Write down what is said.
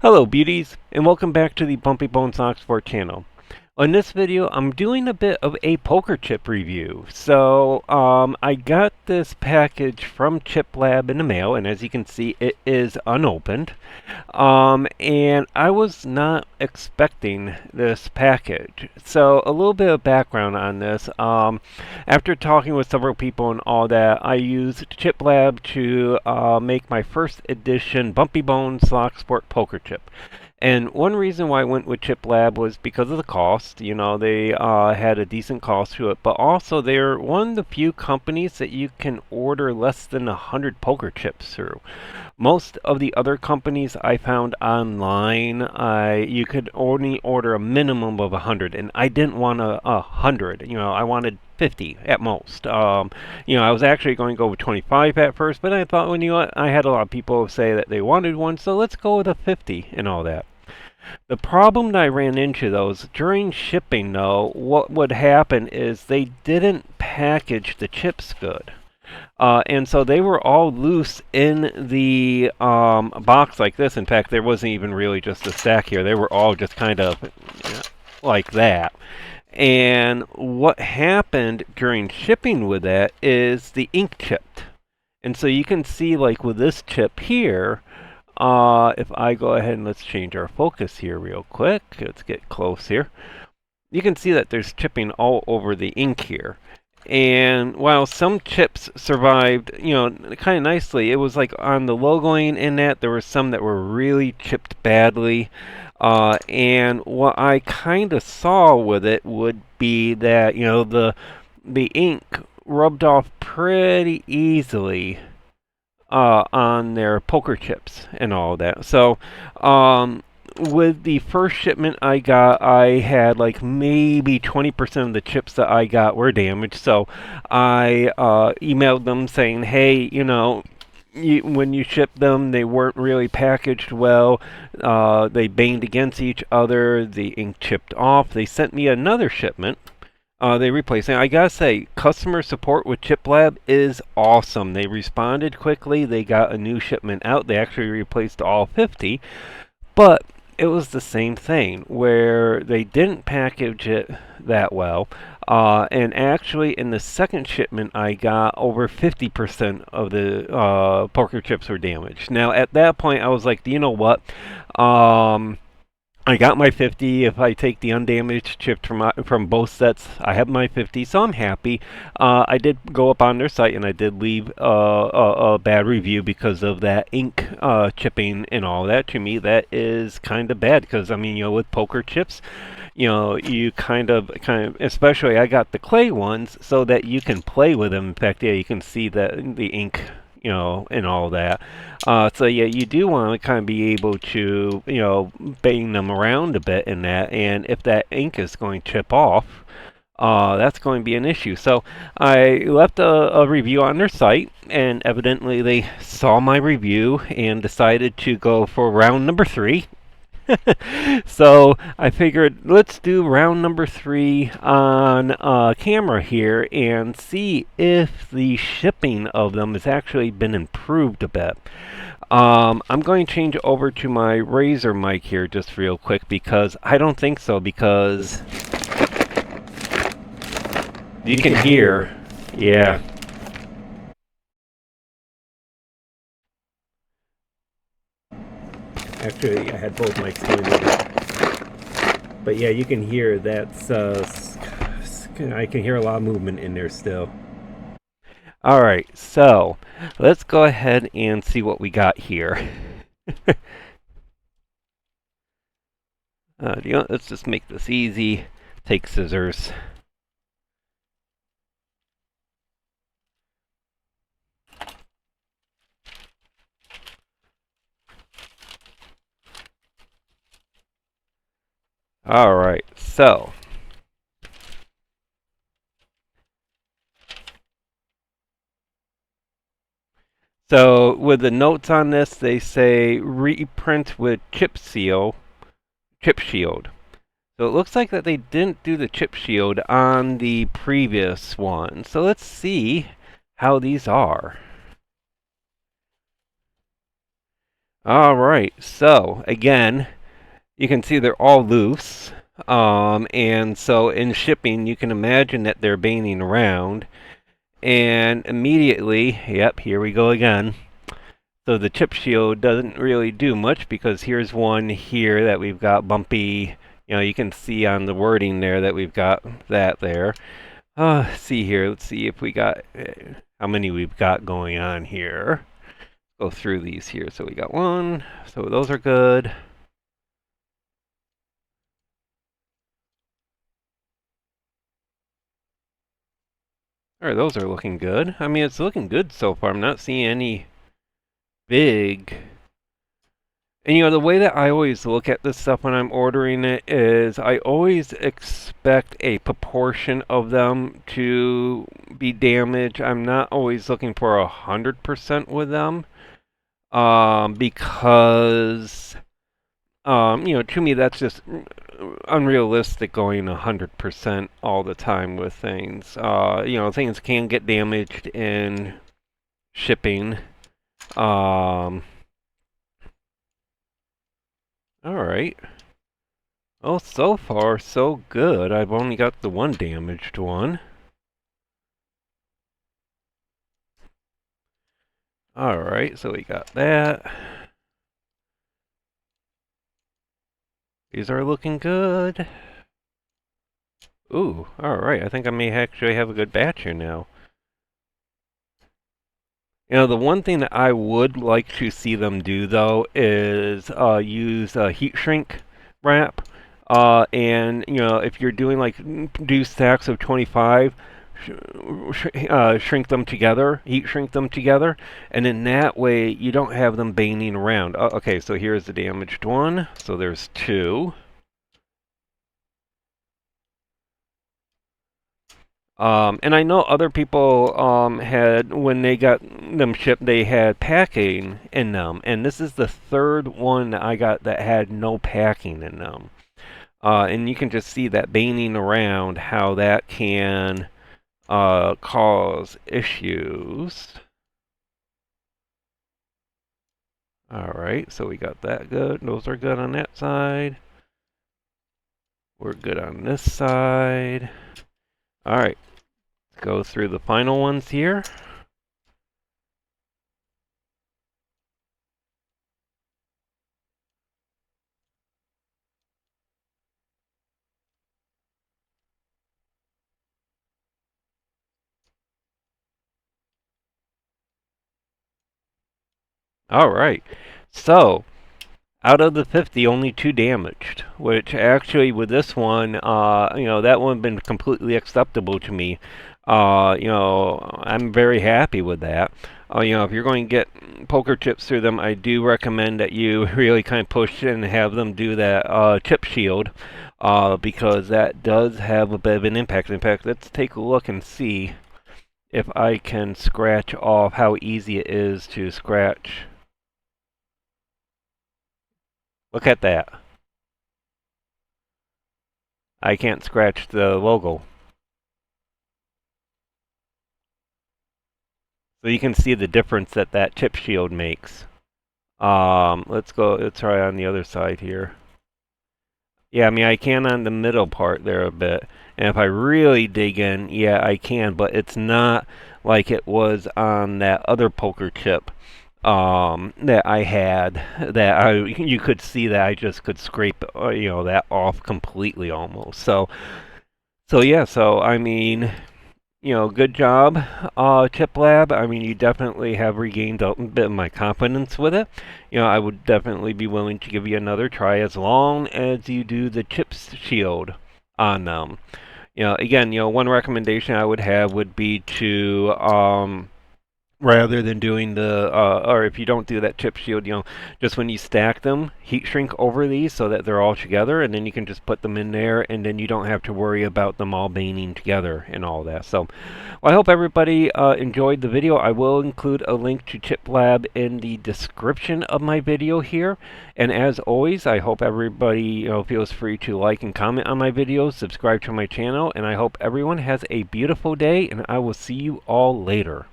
Hello beauties, and welcome back to the Bumpy Bones Locksport channel. On this video, I'm doing a bit of a poker chip review. I got this package from Chiplab in the mail, and as you can see, it is unopened. And I was not expecting this package. So a little bit of background on this. After talking with several people and all that, I used Chiplab to make my first edition Bumpy Bones Locksport poker chip. And one reason why I went with Chiplab was because of the cost. You know, they had a decent cost to it, but also they're one of the few companies that you can order less than 100 poker chips through. Most of the other companies I found online, you could only order a minimum of 100, and I didn't want a 100. You know, I wanted 50 at most. I was actually going to go with 25 at first, but I thought, well, you know what, I had a lot of people say that they wanted one, so let's go with a 50 and all that. The problem that I ran into, though, is during shipping, though, what would happen is they didn't package the chips good. And so they were all loose in the box like this. In fact, there wasn't even really just a stack here. They were all just kind of like that. And what happened during shipping with that is the ink chipped. And so you can see, like with this chip here, if I go ahead and let's change our focus here real quick. Let's get close here. You can see that there's chipping all over the ink here. And while some chips survived, you know, kind of nicely, it was like on the logoing in that, there were some that were really chipped badly. And what I kind of saw with it would be that, you know, the ink rubbed off pretty easily on their poker chips and all that. So, with the first shipment I got, I had like maybe 20% of the chips that I got were damaged. So I emailed them saying, hey, you know, when you shipped them, they weren't really packaged well. They banged against each other. The ink chipped off. They sent me another shipment. They replaced it. I gotta say, customer support with Chiplab is awesome. They responded quickly. They got a new shipment out. They actually replaced all 50. But it was the same thing where they didn't package it that well. And actually, in the second shipment I got, over 50% of the poker chips were damaged. Now, at that point, I was like, you know what? I got my 50. If I take the undamaged chips from both sets, I have my 50, so I'm happy. I did go up on their site and I did leave a bad review because of that ink chipping and all that. To me, that is kind of bad because, I mean, you know, with poker chips, you know, you kind of, especially I got the clay ones so that you can play with them. In fact, yeah, you can see that the ink, you know, and all that. So yeah, you do want to kind of be able to, you know, bang them around a bit in that, and if that ink is going to chip off, that's going to be an issue. So I left a review on their site, and evidently they saw my review and decided to go for round number 3. So I figured let's do round number 3 on camera here and see if the shipping of them has actually been improved a bit. I'm going to change over to my Razer mic here just real quick because I don't think so, because you can hear, yeah. Actually, I had both mics connected. But yeah, you can hear that's, I can hear a lot of movement in there still. Alright, so let's go ahead and see what we got here. You know, let's just make this easy. Take scissors. Alright, so with the notes on this, they say reprint with chip shield. So it looks like that they didn't do the chip shield on the previous one. So let's see how these are. All right, so again, you can see they're all loose. And so in shipping, you can imagine that they're banging around. And immediately, yep, here we go again. So the chip shield doesn't really do much because here's one here that we've got bumpy. You know, you can see on the wording there that we've got that there. See here. Let's see if we got how many we've got going on here. Go through these here. So we got one. So those are good. All right, those are looking good. I mean, it's looking good so far. I'm not seeing any big. And you know, the way that I always look at this stuff when I'm ordering it is I always expect a proportion of them to be damaged. I'm not always looking for 100% with them. Because you know, to me that's just unrealistic going 100% all the time with things. You know, things can get damaged in shipping. Um, all right. Well, so far so good. I've only got the one damaged one. All right, so we got that. These are looking good. Ooh, all right. I think I may actually have a good batch here now. You know, the one thing that I would like to see them do, though, is use heat shrink wrap. And, you know, if you're doing like, do stacks of 25, shrink them together, heat shrink them together, and in that way you don't have them banging around. Okay, so here's the damaged one. So there's two. And I know other people had, when they got them shipped, they had packing in them. And this is the third one that I got that had no packing in them. And you can just see that banging around, how that can cause issues. All right, so we got that good. Those are good on that side. We're good on this side. All right, go through the final ones here. All right, so out of the 50, only two damaged, which actually with this one, you know, that one been completely acceptable to me. You know, I'm very happy with that. You know, if you're going to get poker chips through them, I do recommend that you really kind of push and have them do that chip shield, because that does have a bit of an impact. In fact, let's take a look and see if I can scratch off how easy it is to scratch. Look at that. I can't scratch the logo. So you can see the difference that that chip shield makes. Let's try on the other side here. Yeah, I mean, I can on the middle part there a bit. And if I really dig in, yeah, I can, but it's not like it was on that other poker chip that I had, that you could see that I just could scrape, you know, that off completely almost. So yeah, so I mean, you know, good job, Chiplab. I mean, you definitely have regained a bit of my confidence with it. You know, I would definitely be willing to give you another try as long as you do the chip shield on them. You know, again, you know, one recommendation I would have would be to rather than doing the or if you don't do that chip shield, you know, just when you stack them, heat shrink over these so that they're all together, and then you can just put them in there, and then you don't have to worry about them all banging together and all that. So well, I hope everybody enjoyed the video. I will include a link to Chiplab in the description of my video here, and as always, I hope everybody, you know, feels free to like and comment on my videos, subscribe to my channel, and I hope everyone has a beautiful day, and I will see you all later.